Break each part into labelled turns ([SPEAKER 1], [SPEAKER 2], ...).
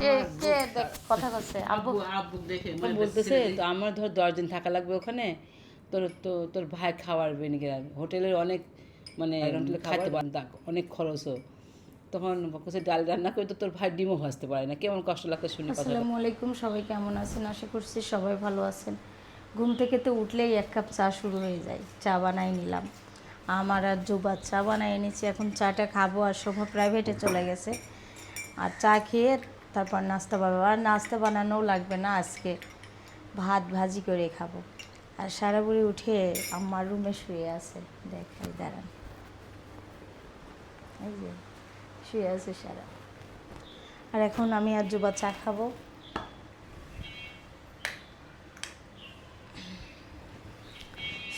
[SPEAKER 1] কে কে কথা বলছে? আব্বু
[SPEAKER 2] আব্বু দেখে
[SPEAKER 3] বলতেছে তো আমার ধর 10 দিন থাকা লাগবে ওখানে, তোর ভাই খাওয়ারবে নাকি। হোটেলের অনেক মানে হোটেলে খাইতে পারেন, অনেক খরচও। তখন বলছে ডাল রান্না করে তো তোর ভাই ডিমও ভাজতে পারে না, কেমন কষ্ট লাগতো শুনে কথা।
[SPEAKER 1] আসসালামু আলাইকুম, সবাই কেমন আছেন? আশা করছি সবাই ভালো আছেন। ঘুম থেকে তো উঠলেই এক কাপ চা শুরু হয়ে যায়। চা বানাই নিলাম, আমার আর জুবাদ চা বানাই এনেছি। এখন চাটা খাবো, আর শোভা প্রাইভেটে চলে গেছে। আর চা খেয়ে তারপর নাস্তা বানাবো। আর নাস্তা বানানোও লাগবে না, আজকে ভাত ভাজি করে খাবো। আর সারা বুড়ি উঠে আমার রুমে শুয়ে আছে, দেখাই দাঁড়ান, এই যে শুয়ে আছে সারা। আর এখন আমি আর জুবাদ চা খাবো।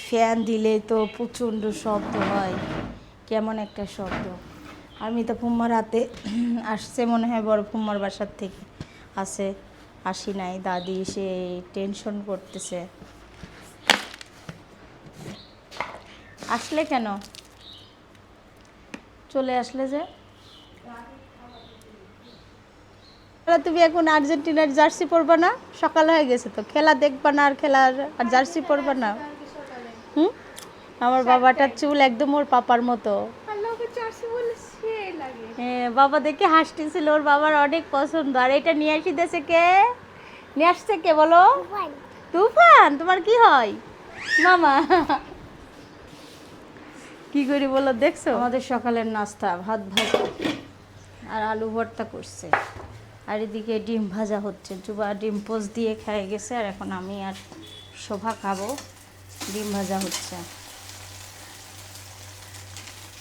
[SPEAKER 1] ফ্যান দিলে তো প্রচণ্ড শব্দ হয়, কেমন একটা শব্দ। আর মিতা ফুম্মা রাতে আসছে মনে হয় বড় ফুম্মার বাসার থেকে, আসি নাই। দাদি সে টেনশন করতেছে। আসলে কেন চলে আসলে যে? তুমি এখন আর্জেন্টিনার জার্সি পরবা না? সকাল হয়ে গেছে তো, খেলা দেখবা না? আর জার্সি পরবা না? আমার বাবাটার চুল একদম ওর পাপার মতো। হ্যাঁ, বাবা দেখে হাসতেছিল, ওর বাবার অনেক পছন্দ। আর এটা নিয়ে আসি দেশে কে নিয়ে আসছে, কে বলো? তুফান। তোমার কি হয় মামা? কি করি বলো, দেখছো? আমাদের সকালের নাস্তা ভাত ভাজা আর আলু ভর্তা করছে, আর এদিকে ডিম ভাজা হচ্ছে। জুবা ডিম পোস্ট দিয়ে খেয়ে গেছে, আর এখন আমি আর শোভা খাবো। ডিম ভাজা হচ্ছে।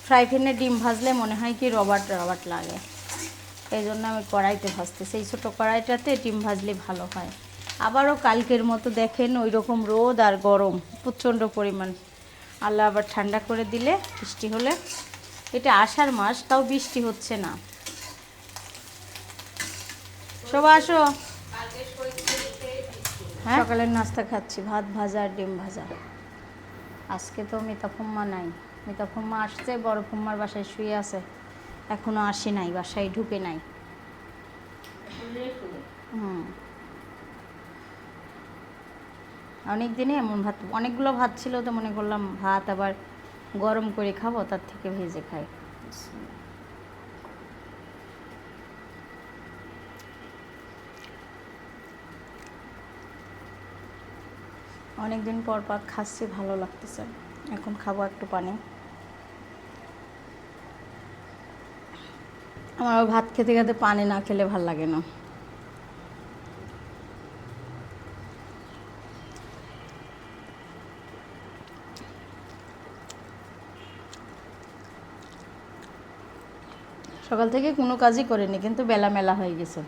[SPEAKER 1] ফ্রাই প্যানে ডিম ভাজলে মনে হয় কি রবার্ট রবার্ট লাগে, এই জন্য আমি কড়াইতে ভাজতেছি। এই ছোটো কড়াইটাতে ডিম ভাজলে ভালো হয়। আবারও কালকের মতো দেখেন ওই রকম রোদ আর গরম প্রচণ্ড পরিমাণ। আল্লাহ আবার ঠান্ডা করে দিলে, বৃষ্টি হলে। এটা আষাঢ় মাস, তাও বৃষ্টি হচ্ছে না। সবাই আসো। হ্যাঁ, সকালের নাস্তা খাচ্ছি ভাত ভাজা আর ডিম ভাজা। আজকে তো মিতা ফুম্মা নাই। মিতা ফুম্মা আসছে, বড় ফুম্মার বাসায় শুয়ে আছে, এখনও আসে নাই, বাসায় ঢুকে নাই। অনেক দিনে এমন ভাত, অনেকগুলো ভাত ছিল তো মনে করলাম ভাত আবার গরম করে খাবো, তার থেকে ভেজে খাই। অনেকদিন পর পর খাচ্ছি, ভালো লাগতেছে। এখন খাবো একটু পানি। আমার ভাত খেতে খেতে পানি না খেলে ভাল লাগে না। সকাল থেকে কোনো কাজই করিনি, কিন্তু বেলা মেলা হয়ে গেছে।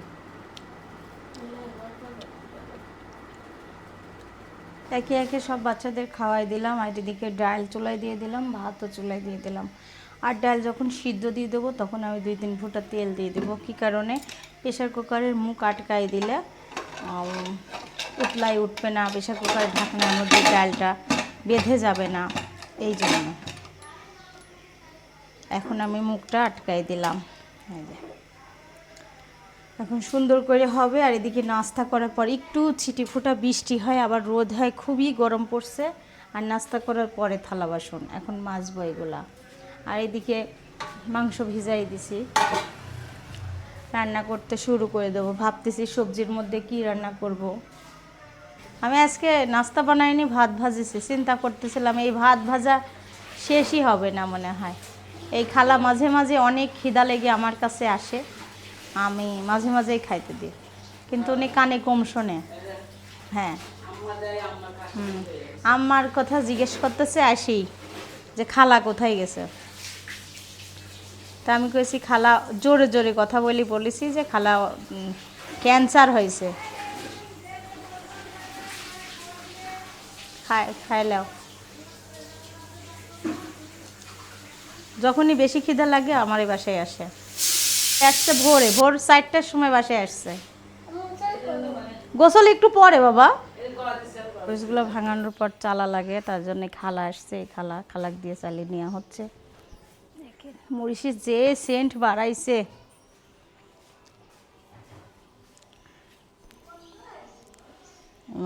[SPEAKER 1] একে একে সব বাচ্চাদের খাওয়াই দিলাম, আর এদিকে ডাল চুলায় দিয়ে দিলাম, ভাতও চুলায় দিয়ে দিলাম। আর ডাল যখন সিদ্ধ দিয়ে দেবো তখন আমি 2-3 ফোঁটা তেল দিয়ে দেবো। কী কারণে? প্রেশার কুকারের মুখ আটকাই দিলে উতলাই উঠবে না, প্রেশার কুকারের ঢাকনার মধ্যে ডালটা বেঁধে যাবে না, এই জন্য এখন আমি মুখটা আটকাই দিলাম। এই যে এখন সুন্দর করে হবে। আর এদিকে নাস্তা করার পর একটু ছিটি ফোঁটা বৃষ্টি হয়, আবার রোদ হয়, খুবই গরম পড়ছে। আর নাস্তা করার পরে থালা বাসন এখন মাজবো এগুলা। আর এদিকে মাংস ভিজাই দিছি, রান্না করতে শুরু করে দেবো। ভাবতেছি সবজির মধ্যে কি রান্না করব। আমি আজকে নাস্তা বানাইনি, ভাত ভাজেছি। চিন্তা করতেছিলাম এই ভাত ভাজা শেষই হবে না মনে হয়। এই খালা মাঝে মাঝে অনেক খিদা লেগে আমার কাছে আসে, আমি মাঝে মাঝেই খাইতে দিই, কিন্তু উনি কানে কম শোনে। হ্যাঁ, আম্মার কথা জিজ্ঞেস করতেছে আসি, যে খালা কোথায় গেছে। তা আমি কইছি খালা, জোরে জোরে কথা বলেছি যে খালা ক্যান্সার হয়েছে, খাইলাও। যখনই বেশি খিদা লাগে আমার এই বাসায় আসে। ভোর 4টার সময় বাসায় আসছে। গোসল একটু পরে বাবা, রোজগুলো ভাঙানোর পর চালা লাগে, তার জন্য খালা আসছে। খালাক দিয়ে চালিয়ে নেওয়া হচ্ছে। মরিচের যে সেন্ট বাড়াইছে,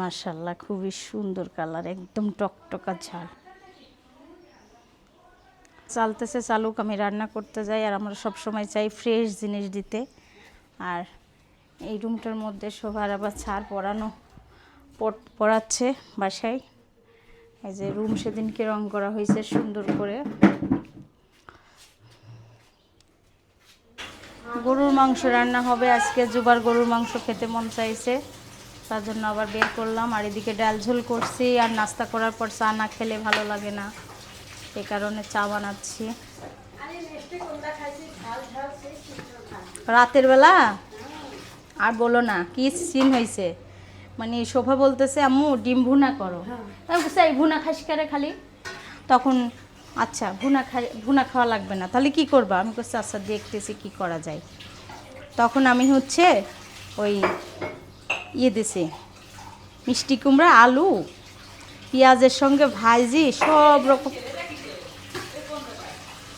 [SPEAKER 1] মাশাআল্লাহ খুবই সুন্দর কালার, একদম টকটকা ঝাল। চালতেছে চালুক, আমি রান্না করতে যাই আর আমরা সব সময় চাই ফ্রেশ জিনিস দিতে। আর এই রুমটার মধ্যে সবার আবার ছাড় পড়াচ্ছে বাসায়। এই যে রুম সেদিনকে রং করা হয়েছে সুন্দর করে। গরুর মাংস রান্না হবে আজকে, জুবার গরুর মাংস খেতে মন চাইছে, তার জন্য আবার বের করলাম। আর এদিকে ডাল ঝোল করছি, আর নাস্তা করার পর চা না খেলে ভালো লাগে না, এ কারণে চা বানাচ্ছি। রাতের বেলা আর বলো না কি সিন হয়েছে, মানে শোভা বলতেছে আম্মু ডিম ভুনা করো। আমি বলছি এই ভুনা খাস করে খালি, তখন আচ্ছা ভুনা খাওয়া লাগবে না, তাহলে কি করবা? আমি বলছি আচ্ছা দেখতেছি কি করা যায়। তখন আমি হচ্ছে ওই দিছি মিষ্টি কুমড়া, আলু, পেঁয়াজের সঙ্গে ভাজি সব রকম।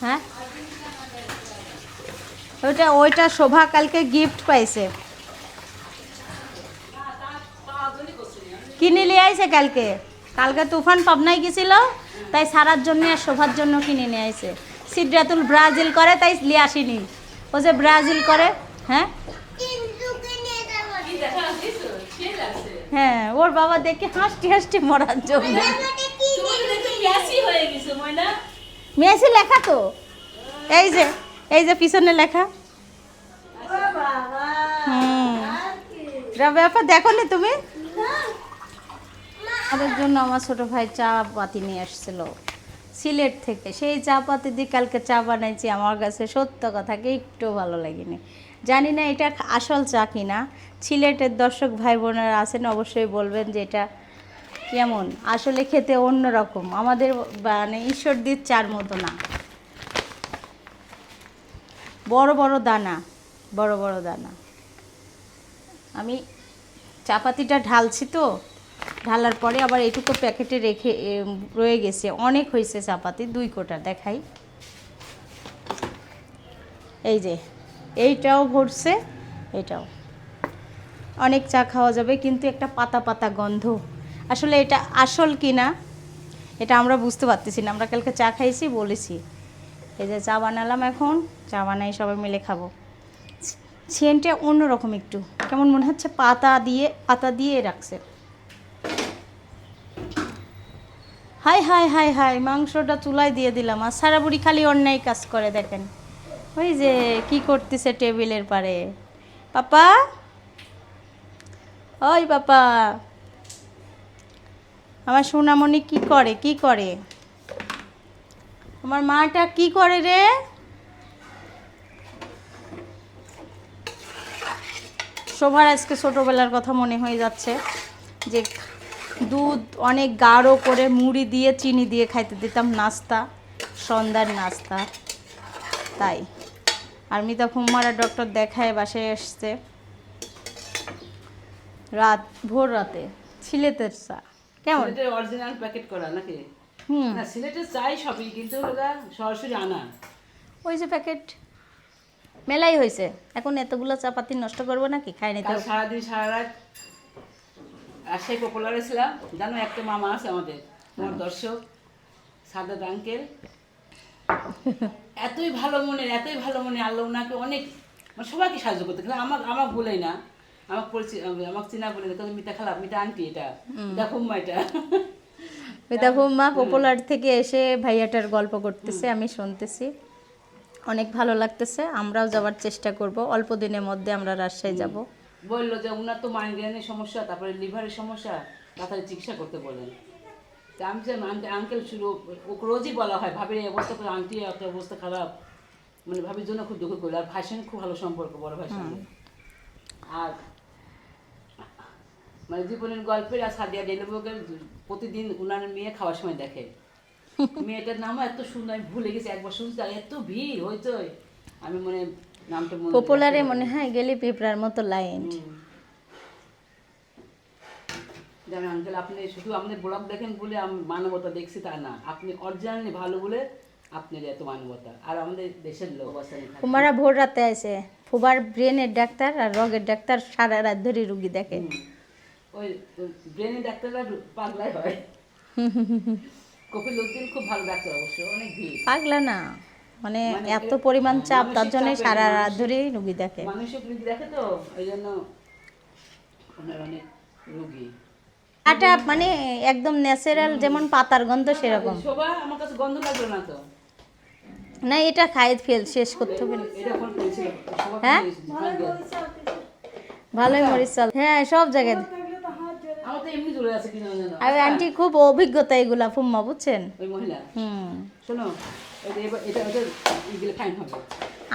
[SPEAKER 1] হ্যাঁ ওইটা শোভা কালকে গিফট পাইছে, কিনে নিয়ে আইছে কালকে তুফান পাবনায় গেছিল, তাই সারার জন্য আর শোভার জন্য কিনে নিয়ে আইছে। সিদ্রাতুল ব্রাজিল করে তাই নিয়ে আসিনি, ও যে ব্রাজিল করে। হ্যাঁ হ্যাঁ ওর বাবা দেখে হাসটি মরার জন্য। মেসি লেখা তো এই যে পিছনে লেখা। ব্যাপার দেখো নি তুমি? আমাদের জন্য আমার ছোট ভাই চা পাতি নিয়ে আসছিল সিলেট থেকে, সেই চা পাতি দিয়ে কালকে চা বানাইছি। আমার কাছে সত্য কথা কি একটু ভালো লাগেনি, জানি না এটা আসল চা কিনা। সিলেটের দর্শক ভাই বোনেরা আছেন অবশ্যই বলবেন যে এটা কেমন, আসলে খেতে অন্যরকম, আমাদের মানে ঈশ্বরদীর চার মতো না। বড় বড় দানা। আমি চাপাতিটা ঢালছি তো, ঢালার পরে আবার এইটুকু প্যাকেটে রেখে রয়ে গেছে, অনেক হয়েছে চাপাতি, 2 কোটা দেখাই। এই যে এইটাও ভরছে, এটাও অনেক চা খাওয়া যাবে, কিন্তু একটা পাতা পাতা গন্ধ। আসলে এটা আসল কি না এটা আমরা বুঝতে পারতেছি না। আমরা কালকে চা খাইছি বলেছি, এই যে চা বানালাম, এখন চা বানাই সবাই মিলে খাবো। সেন্টটা অন্যরকম, একটু কেমন মনে হচ্ছে পাতা দিয়ে রাখছে। হাই মাংসটা চুলায় দিয়ে দিলাম, আর সারা বুড়ি খালি অন্যায় কাজ করে। দেখেন ওই যে কি করতেছে টেবিলের পারে। পাপা, ওই পাপা, আমার সোনামণি কি করে আমার মাটা কি করে রে? শোভার আজকে ছোটোবেলার কথা মনে হয়ে যাচ্ছে, যে দুধ অনেক গাঢ় করে মুড়ি দিয়ে চিনি দিয়ে খাইতে দিতাম নাস্তা, সন্ধ্যার নাস্তা। তাই আর মিতা ফুম্মারা ডক্টর দেখায় বাসায় এসছে ভোর রাতে। সিলেটের চা কেমন?
[SPEAKER 3] সিলেটের অরিজিনাল প্যাকেট করা নাকি? না সিলেটের চাই সবই, কিন্তু ওরা সরাসরি আনা।
[SPEAKER 1] ওই যে প্যাকেট মেলাই হয়েছে, এখন এতগুলো চাপাতি নষ্ট করবো নাকি? খাই নিতে
[SPEAKER 3] সারাদিন সারা রাত আর সেই পপুলারে ছিলাম। জানো একটা মামা আছে আমাদের, তোমার দর্শক সাদাত আঙ্কেল, এতই ভালো মনে, আল্লাহ ওনাকে অনেক মানে সবাইকে সাহায্য করতে। আমাকে বলেই না, আমাকে চিনা বলে না, মিতা খালা, মিতা আন্টি, এটা দেখো এটা
[SPEAKER 1] মিতা ফুম্মা পপুলার থেকে এসে ভাইয়াটার গল্প করতেছে, আমি শুনতেছি, অনেক ভালো লাগতেছে। আমরাও যাওয়ার চেষ্টা করব, অল্প দিনের মধ্যে আমরা রাজশাহী যাব।
[SPEAKER 3] বললো যে ওনার তো মাইগ্রেনের সমস্যা, তারপরে লিভারের সমস্যা, তাড়াতাড়ি চিকিৎসা করতে বলেন। তা আমি যে আঙ্কেল শুরু ওকে রোজই বলা হয়, ভাবির এই অবস্থা করে, আন্টি এত অবস্থা খারাপ, মানে ভাবির জন্য খুব দুঃখ করি। আর ভাইয়ের সঙ্গে খুব ভালো সম্পর্ক, বড় ভাইয়ের সঙ্গে। আর মানে জীবনের গল্পের আর সাদিয়া ডেলিভারিকে প্রতিদিন ওনার মেয়ে খাওয়ার সময় দেখে। মেয়েটার নামও এত সুন্দর, আমি ভুলে গেছি, একবার শুনছি, এত ভিড় হইতো, আমি মনে নামটা
[SPEAKER 1] পপুলারে মনে হয় গেলি পিঁপড়ার মতো লাইন।
[SPEAKER 3] জানেন আঙ্কেল, আপনি শুধু আমাদের ব্লগ দেখেন বলে আমি মানবতা দেখছি তা না, আপনি অরিজিনালি ভালো বলে আপনার এত মানবতা। আর আমাদের দেশের লোক
[SPEAKER 1] কুমারা ভোর রাতে আসে, ফুবার ব্রেনের ডাক্তার আর রগের ডাক্তার সারা রাত ধরে রুগী দেখে।
[SPEAKER 3] ওই ব্রেনের ডাক্তাররা পাগলাই হয়। কপিলউদ্দিন খুব ভালো ডাক্তার, অবশ্য অনেক ভিড়।
[SPEAKER 1] পাগলা না, মানে
[SPEAKER 3] মানে
[SPEAKER 1] এত পরিমাণ চাপ, তার
[SPEAKER 3] মানসিক
[SPEAKER 1] জন্য
[SPEAKER 3] চাপে,
[SPEAKER 1] সারা রাত
[SPEAKER 3] মানসিক-
[SPEAKER 1] ধরেই রুগী দেখে।
[SPEAKER 3] মানসিক রোগী দেখে তো, এই জন্য ওনার অনেক রোগী।
[SPEAKER 1] এটা মানে একদম ন্যাচারাল, যেমন পাতার গন্ধ সেরকম।
[SPEAKER 3] শোভা, আমার কাছে গন্ধ লাগলো না তো।
[SPEAKER 1] না, এটা খাই শেষ করতে হবে না।
[SPEAKER 3] এটা কোন পেয়েছিল? শোভা
[SPEAKER 1] হ্যাঁ? ভালোই মরিচ চাল, হ্যাঁ সব জায়গায়।
[SPEAKER 3] আমার তো এমনি চলে আছে কিনা জানো।
[SPEAKER 1] আর আন্টি খুব অভিজ্ঞতা এগুলা ফুম্মা, বুঝছেন?
[SPEAKER 3] ওই মহিলা,
[SPEAKER 1] হুম।
[SPEAKER 3] শোনো, এটা ওদের এগুলো ফাইন হবে।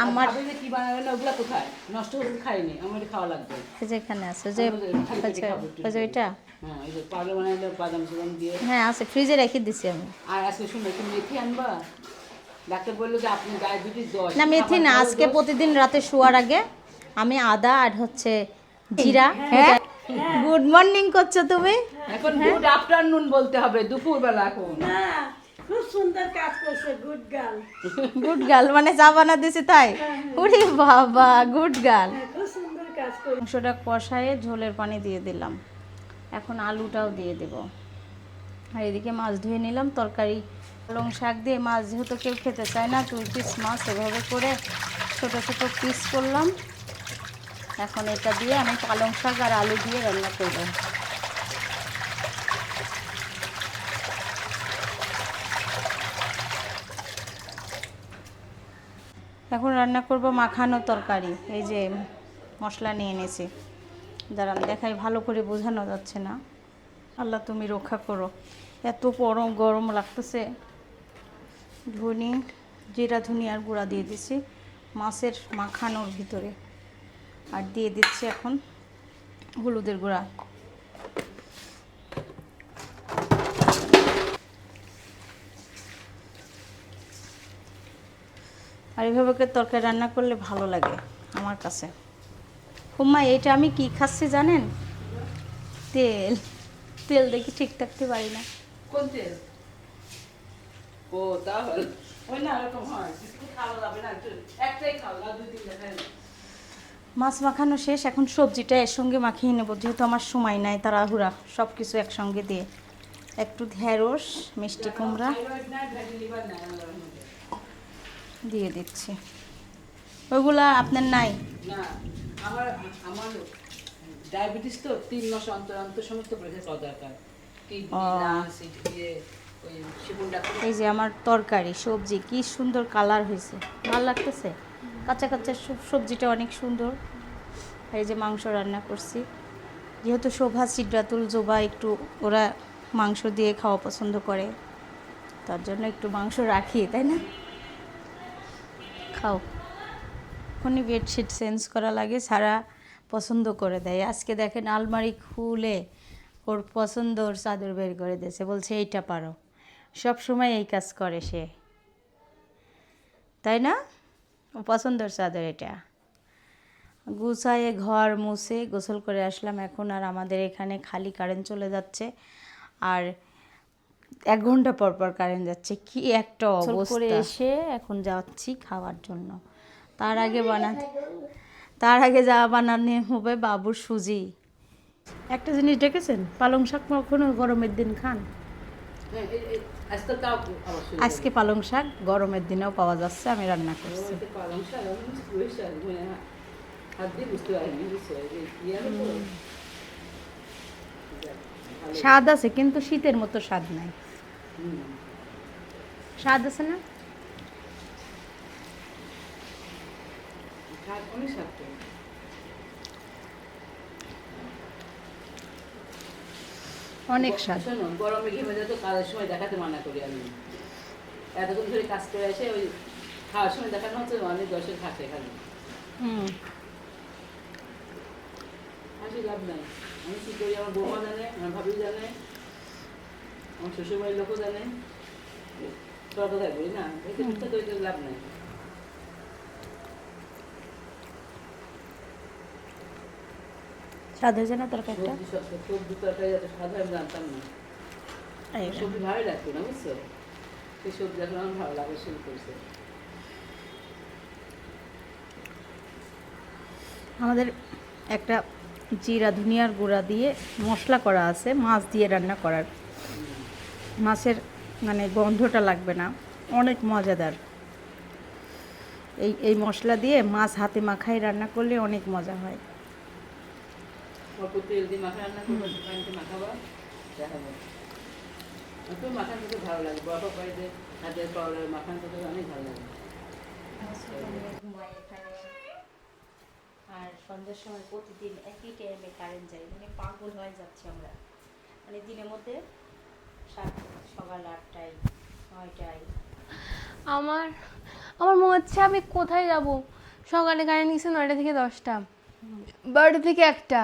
[SPEAKER 1] আমার
[SPEAKER 3] ভাবে যে কি বানাবে না, ওগুলা কোথায় নষ্ট হতে খাইনি, আমার এটা খাওয়া লাগবে।
[SPEAKER 1] এই যে এখানে আছে, যে
[SPEAKER 3] খালি পেটে খাবো একটু।
[SPEAKER 1] ওই যে ওইটা,
[SPEAKER 3] হ্যাঁ, এই যে পাউডার বানাইলে বাদাম সাদাম দিয়ে।
[SPEAKER 1] হ্যাঁ আছে, ফ্রিজে রেখে দিছি আমি।
[SPEAKER 3] আর আজকে শুনো, তুমি মেথি আনবা। ডাক্তার বললো যে আপনি ডায়াবেটিস 10।
[SPEAKER 1] না মেথি না, আজকে প্রতিদিন রাতে শোয়ার আগে আমি আদা আর হচ্ছে জিরা। হ্যাঁ, গুড মর্নিং করছো তুমি?
[SPEAKER 3] এখন গুড আফটারনুন বলতে হবে, দুপুর বেলা এখন।
[SPEAKER 2] খুব সুন্দর কাজ করছে, গুড গার্ল।
[SPEAKER 1] গুড গার্ল মানে চা বানা দিছি তাই? ওরে বাবা, গুড গার্ল।
[SPEAKER 2] খুব সুন্দর কাজ করছে।
[SPEAKER 1] মাংসটা কষায়ে ঝোলের পানি দিয়ে দিলাম, এখন আলুটাও দিয়ে দেব। আর এদিকে মাছ ধুয়ে নিলাম, তরকারি পালং শাক দিয়ে। মাছ যেহেতু কেউ খেতে চায় না, 2 পিস মাছ এভাবে করে ছোটো ছোটো পিস করলাম। এখন এটা দিয়ে আমি পালং শাক আর আলু দিয়ে রান্না করব। এখন রান্না করব মাখানো তরকারি। এই যে মশলা নিয়ে এনেছি, দাঁড়ান দেখাই, ভালো করে বোঝানো যাচ্ছে না। আল্লাহ তুমি রক্ষা করো, এত গরম লাগতেছে। জিরা ধনিয়ার গুঁড়া দিয়ে দিছি মাছের মাখানোর ভিতরে, আর দিয়ে দিচ্ছি এখন হলুদের গুঁড়া। আর এইভাবে করে তরকারি রান্না করলে ভালো লাগে আমার কাছে। হুম্মা, এটা আমি কি খাচ্ছি জানেন? তেল। তেল দেখি ঠিক থাকতে পারি না।
[SPEAKER 3] কোন তেল? ও তাহলে ওই না, এরকম হয়, কিছু খাওয়া যাবে না, একটাই খাও, আর 2-3টা খাই না।
[SPEAKER 1] মাছ মাখানো শেষ, এখন সবজিটা এর সঙ্গে মাখিয়ে নেব, যেহেতু আমার সময় নাই, তাড়াহুড়া সব কিছু একসঙ্গে দিয়ে। একটু ঢেঁড়স, মিষ্টি কুমড়া
[SPEAKER 3] থাইরয়েড নাই, ফ্যাটি লিভার নাই আল্লাহর রহমতে।
[SPEAKER 1] দিয়ে দিচ্ছি। ওইগুলা আপনার নাই?
[SPEAKER 3] না, আমার আমার ডায়াবেটিস তো 3 মাস অন্তর অন্তর সমস্ত পরীক্ষা করা দরকার। কিডনি, লাংস, দিয়ে ওই শিবুল ডাক্তার।
[SPEAKER 1] এই যে আমার তরকারি সবজি কি সুন্দর কালার হয়েছে, ভালো লাগতেছে। কাঁচা কাঁচা সবজিটা অনেক সুন্দর। আর এই যে মাংস রান্না করছি, যেহেতু শোভা, সিদ্রাতুল, জোবা একটু ওরা মাংস দিয়ে খাওয়া পছন্দ করে, তার জন্য একটু মাংস রাখি, তাই না? খাও। এখনই বেডশিট চেঞ্জ করা লাগে, সারা পছন্দ করে দেয়। আজকে দেখেন আলমারি খুলে ওর পছন্দ, ওর চাদর বের করে দিয়েছে, বলছে এইটা পারো। সব সময় এই কাজ করে সে, তাই না? ও পছন্দের চাদর এটা। গুছায়ে ঘর মুছে গোসল করে আসলাম এখন। আর আমাদের এখানে খালি কারেন্ট চলে যাচ্ছে, আর 1 ঘন্টা পর পর কারেন্ট যাচ্ছে, কি একটা অবস্থা। করে এসে এখন যাচ্ছি খাওয়ার জন্য। তার আগে যা বানানো হবে বাবুর সুজি। একটা জিনিস দেখেছেন, পালং শাক কখনো গরমের দিন খান?
[SPEAKER 3] হ্যাঁ, আজকাল তাও আবার শুরু
[SPEAKER 1] আজকে পালং শাক গরমের দিনেও পাওয়া যাচ্ছে, আমি রান্না করছি।
[SPEAKER 3] হয়েছে। পালং শাক, আমি কিছু পুরুষ শাক, মানে হাত দিয়ে বুঝতে পারিনি, বুঝছো? এই ইয়ার তো
[SPEAKER 1] স্বাদ আছে, কিন্তু শীতের মতো স্বাদ নাই।
[SPEAKER 3] হুম।
[SPEAKER 1] স্বাদ আছে না?
[SPEAKER 3] শাক অনেক শাক তো।
[SPEAKER 1] অনেক স্বাদ।
[SPEAKER 3] শোনো, গরমে ঘেমে যেত, কাজের সময় দেখাতে মানা করি আমি। এতক্ষণ ধরে কাজ করে আসে, ওই খাওয়ার সময় দেখানো হচ্ছে, অনেক দশের খাটে খালি।
[SPEAKER 1] হুম।
[SPEAKER 3] হাসি লাভ নাই। আমি কী করি, আমার বৌমা জানে, আমার ভাবি জানে, আমার শ্বশুরবাড়ির লোকও জানে। তোর কোথায় বলি না, এতে মিথ্যা তৈরি করে লাভ নাই।
[SPEAKER 1] স্বাদ হয়েছে না তরকারিটা?
[SPEAKER 3] সবজি তরকারি এত স্বাদ হয় আমি জানতাম না।
[SPEAKER 1] এই যে।
[SPEAKER 3] সবজি ভালোই লাগতো না, বুঝছো? সেই সবজি এখন আমার ভালো লাগা শুরু করছে।
[SPEAKER 1] আমাদের একটা জিরা ধনিয়ার গুঁড়া দিয়ে মশলা করা আছে, মাছ দিয়ে রান্না করার। মাছের মানে গন্ধটা লাগবে না, অনেক মজাদার। এই মশলা দিয়ে মাছ হাতে মাখাই রান্না করলে অনেক মজা হয়।
[SPEAKER 3] অল্প তেল দিয়ে মাখা রান্না করবো, পানিতে মাখাবো, দেখাবো। একটু মাখান খেতে ভালো লাগে, বরফ বাড়িতে হাতের পাউডার মাখান খেতে অনেক ভালো লাগে।
[SPEAKER 1] আর সন্ধ্যার সময় প্রতিদিন একই টাইমে কারেন্ট যায়, মানে পাগল হয়ে যাচ্ছে আমরা। মানে দিনের মধ্যে সকাল 8টায় 9টায়।
[SPEAKER 4] আমার আমার মনে হচ্ছে আমি কোথায় যাব। সকালে কারেন্ট গেছে 9টা থেকে 10টা, 12টা থেকে 1টা,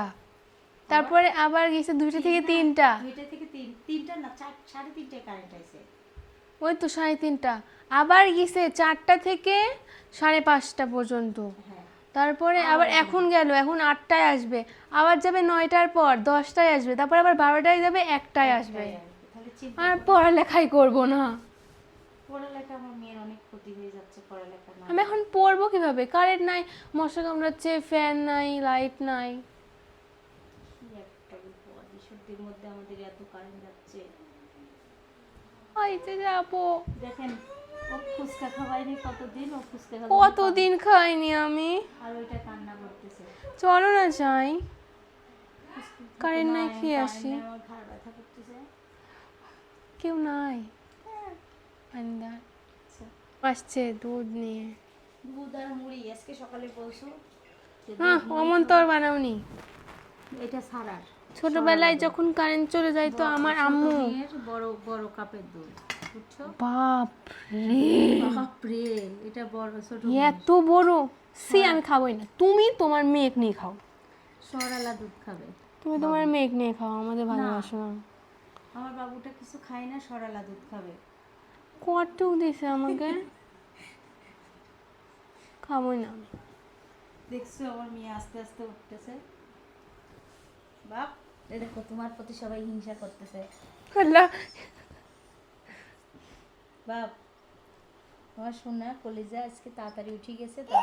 [SPEAKER 4] তারপরে আবার গেছে 2টা থেকে 3টা।
[SPEAKER 1] 2টা থেকে 3টা না 3:30টায় কারেন্ট আছে।
[SPEAKER 4] ওই তো 3:30টা। আবার গেছে 4টা থেকে 5:30 পর্যন্ত।
[SPEAKER 1] হ্যাঁ,
[SPEAKER 4] তারপরে আবার এখন গেল, এখন 8টায় আসবে, আবার যাবে 9টার পর 10টায় আসবে, তারপর আবার 12টায় যাবে, 1টায় আসবে।
[SPEAKER 1] তাহলে
[SPEAKER 4] আর পড়ালেখাই করব না।
[SPEAKER 1] পড়ালেখা, আমার মেয়ের অনেক ক্ষতি হয়ে যাচ্ছে পড়ালেখা না।
[SPEAKER 4] আমি এখন পড়বো কিভাবে? কারেন্ট নাই, মশা কামড়াচ্ছে, ফ্যান নাই, লাইট নাই।
[SPEAKER 1] কি একটা বিপদ, সত্যির মধ্যে আমাদের এত কারেন্ট যাচ্ছে।
[SPEAKER 4] আইতে যাবো।
[SPEAKER 1] দেখেন, ও ফুচকা খাওয়াইনি কতদিন, ও ফুচকা
[SPEAKER 4] কতদিন খাইনি আমি।
[SPEAKER 1] আর ওইটা কান্না করতেছে।
[SPEAKER 4] চলো না যাই, কারেন্ট নাই, খেয়ে আসি।
[SPEAKER 1] আমার ঘাড় ব্যথা করতেছে।
[SPEAKER 4] কেউ নাই। আন্দা আসছে দুধ নিয়ে।
[SPEAKER 1] দুধ আর মুড়ি আজকে সকালে বলছো যে
[SPEAKER 4] হ্যাঁ, অমন তোর বানাওনি।
[SPEAKER 1] এটা সারার
[SPEAKER 4] ছোটবেলায় যখন কারেন্ট চলে যায় তো আমার আম্মু
[SPEAKER 1] বড় বড় কাপের দুধ, বুঝছো?
[SPEAKER 4] বাপ রে,
[SPEAKER 1] বাপরে, এটা বড় ছোট
[SPEAKER 4] এত বড়। সি আমি খাবোই না, তুমি তোমার মেয়েকে নিয়ে খাও।
[SPEAKER 1] সরালা দুধ খাবে।
[SPEAKER 4] তুমি তোমার মেয়েকে নিয়ে খাও, আমাদের ভালোবাসো না।
[SPEAKER 1] আমার বাবুটা কিছু খায় না, সরালা দুধ খাবে।
[SPEAKER 4] কটুক দিছে আমাকে, খাবোই না আমি।
[SPEAKER 1] দেখছো আমার মেয়ে আস্তে আস্তে উঠতেছে। বাপ, এই দেখো তোমার প্রতি সবাই হিংসা করতেছে।
[SPEAKER 4] আল্লাহ,
[SPEAKER 1] বাপ, আমার সোনা কলিজা আজকে তাড়াতাড়ি উঠে গেছে তো।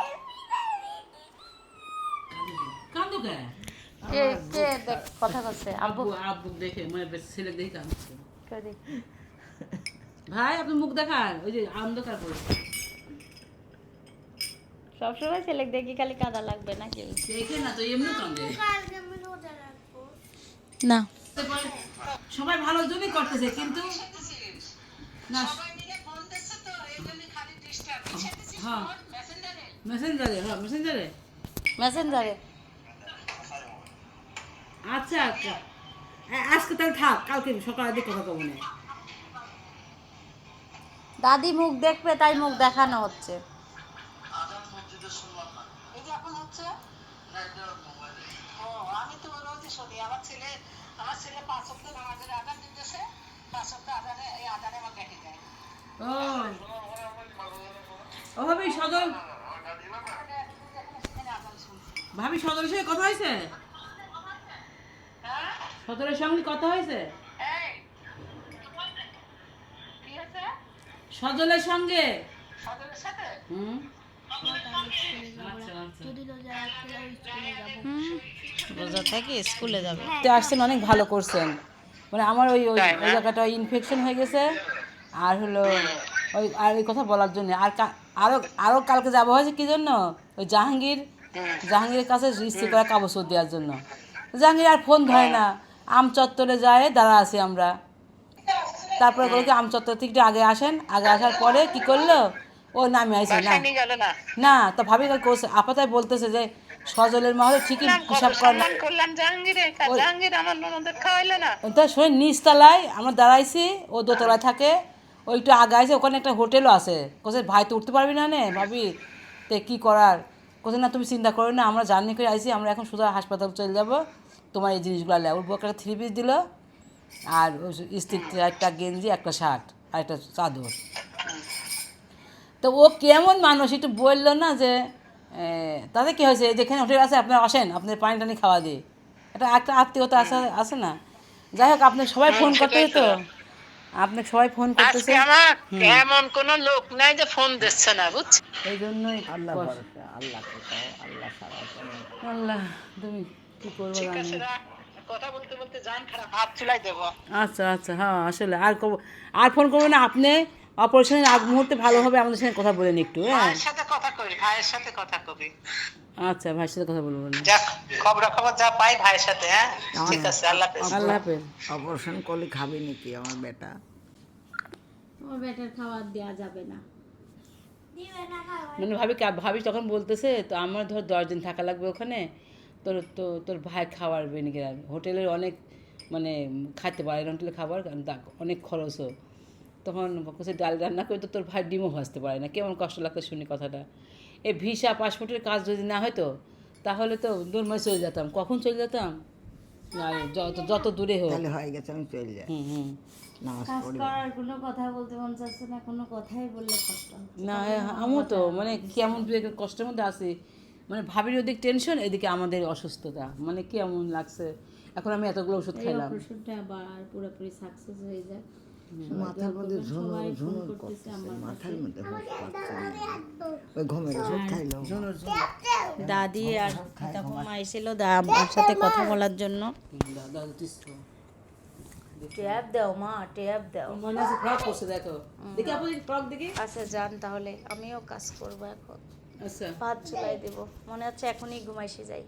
[SPEAKER 3] কান্দো কে?
[SPEAKER 1] কে কে দেখ কথা বলছে? আব্বু
[SPEAKER 3] আব্বু আব্বু দেখে মানে ছেলে দেখে কাঁদছে।
[SPEAKER 1] কে দেখ?
[SPEAKER 3] ভাই আপনি মুখ দেখান, ওই যে অন্ধকার করে।
[SPEAKER 1] সবসময় ছেলে দেখি খালি কাদা লাগবে নাকি?
[SPEAKER 3] দেখে না তো এমনি কান্দে।
[SPEAKER 1] না,
[SPEAKER 3] সবাই ভালোর জন্যই করতেছে, কিন্তু না। হ্যাঁ, মেসেঞ্জারে, হ্যাঁ মেসেঞ্জারে।
[SPEAKER 1] মেসেঞ্জারে।
[SPEAKER 3] আচ্ছা আচ্ছা, আজকে তাহলে থাক, কালকে সকালে দিয়ে কথা কব না।
[SPEAKER 1] দাদি মুখ দেখবে তাই মুখ দেখানো হচ্ছে।
[SPEAKER 3] ও ও ভাবি সদর, ভাবি সদরের সঙ্গে কথা হয়েছে? সদরের সঙ্গে কথা হয়েছে? সজলের সঙ্গে? হুম,
[SPEAKER 1] রোজা থেকে স্কুলে যাবে।
[SPEAKER 3] আসছেন, অনেক ভালো করছেন। মানে আমার ওই ওই ওই জায়গাটা ইনফেকশন হয়ে গেছে, আর হলো ওই আর ওই কথা বলার জন্য। আর আরও আরও কালকে যাবো হয়েছে কী জন্য? ওই জাহাঙ্গীরের কাছে রিসিভ করা কাগজ দেওয়ার জন্য। জাহাঙ্গীর আর ফোন ধরে না, আম চত্বরে যায় দাঁড়া আছি আমরা। তারপরে বলো কি আম চত্বর থেকে একটু আগে আসেন, আগে আসার পরে কি করলো, ও নামে আইছে না না তো ভাবি করছে আপাতত বলতেছে যে সজলের মা হলে ঠিকই হিসাব করে তা শোনেন নিচতলায় আমরা দাঁড়াইছি, ও দোতলায় থাকে, ও একটু আগে আছে, ওখানে একটা হোটেলও আছে। কোথায় ভাই তো উঠতে পারবি না নে ভাবি, তো কী করার? কোথায় না তুমি চিন্তা করো না, আমরা জার্নি করে আইছি, আমরা এখন সোজা হাসপাতাল চলে যাবো, তোমার এই জিনিসগুলো নেয়। ওর বউ একটা 3 পিস দিল, আর স্ত্রীর একটা গেঞ্জি, একটা শার্ট, আর একটা চাদর। তো ও কেমন মানুষ একটু বললো না যে তাতে কী হয়েছে, যেখানে হোটেল আছে আপনারা আসেন, আপনার পানি টানি খাওয়া দিয়ে, এটা একটা আত্মীয়তা আছে না। যাই হোক, আপনি সবাই ফোন করতেছে তো, আপনাকে সবাই ফোন করতেছে,
[SPEAKER 5] এমন কোন লোক নাই যে ফোন দিচ্ছে না, বুঝছো?
[SPEAKER 3] এই জন্যই আল্লাহ তুমি কি করবো
[SPEAKER 5] ঠিক
[SPEAKER 3] জানি
[SPEAKER 5] আছে
[SPEAKER 3] না।
[SPEAKER 5] রাখ, কথা বলতে বলতে জান খারাপ, হাত চুলাই দেবো।
[SPEAKER 3] আচ্ছা আচ্ছা, হ্যাঁ আসলে আর ফোন করবো না আপনি। অপারেশনের আগ মুহূর্তে ভালো হবে আমাদের সঙ্গে কথা বলেন একটু, হ্যাঁ।
[SPEAKER 5] ভাইয়ের সাথে কথা কবি, ভাইয়ের সাথে কথা কবি।
[SPEAKER 3] আচ্ছা, ভাইয়ের সাথে কথা বলবো না।
[SPEAKER 5] যাক, খবর যা পাই ভাইয়ের সাথে, হ্যাঁ ঠিক আছে, আল্লাহ হাফেজ।
[SPEAKER 3] আল্লাহ হাফেজ।
[SPEAKER 6] অপারেশন করলে খাবে নাকি আমার বেটা?
[SPEAKER 1] আমার বেটার খাবার দেওয়া যাবে না।
[SPEAKER 3] মানে ভাবি তখন বলতেছে তো আমার ধর 10 দিন থাকা লাগবে ওখানে, তোর ভাই খাওয়াবে নাকি হোটেলের অনেক মানে খাইতে পারে হোটেলের খাবার, অনেক খরচও। তখন বলছে ডাল রান্না করে তো তোর ভাই ডিমও ভাজতে পারে না। কেমন কষ্ট লাগতো শুনি কথাটা। এই ভিসা পাসপোর্টের কাজ যদি না হতো তাহলে তো দূরমায় চলে যেতাম। কখন চলে যেতাম না, যত দূরে হোক।
[SPEAKER 6] তাহলে হয়ে গেছে, আমি চলে যাই।
[SPEAKER 3] হুম।
[SPEAKER 6] নামাজ
[SPEAKER 1] কাজ
[SPEAKER 6] পড়ি।
[SPEAKER 1] করার কোনো কথা বলতে মন চাচ্ছে না, কোনো কথাই বললে কষ্ট হচ্ছে।
[SPEAKER 3] না আমিও তো মানে কেমন কষ্টের মধ্যে আছি। মানে ভাবির ওদিক টেনশন, এদিকে আমাদের অসুস্থতা, মানে কেমন লাগছে। এখন আমি এতগুলো ওষুধ
[SPEAKER 1] এই
[SPEAKER 3] খাইলাম।
[SPEAKER 1] অপারেশনটা আবার পুরোপুরি সাকসেস হয়ে যায়।
[SPEAKER 6] মাথার মধ্যে
[SPEAKER 1] সবাই ফোন
[SPEAKER 6] ঝুনুর
[SPEAKER 1] করতেছে
[SPEAKER 6] করতেছে,
[SPEAKER 1] আমার
[SPEAKER 6] মাথার মধ্যে হোস পাচ্ছে না। ওই ঘুমের ওষুধ খাইলো।
[SPEAKER 1] দাদি আর ঠাকুমা এসেছিল আমার সাথে কথা বলার জন্য। ট্যাব দাও মা, ট্যাব দাও।
[SPEAKER 3] মনে আছে ফ্রক করছে, দেখো দেখি আপনি ফ্রক দেখি।
[SPEAKER 1] আচ্ছা যান তাহলে, আমিও কাজ করবো এখন,
[SPEAKER 3] আচ্ছা
[SPEAKER 1] ভাত চুলাই দেবো। মনে হচ্ছে এখনই ঘুমাইসে যাই।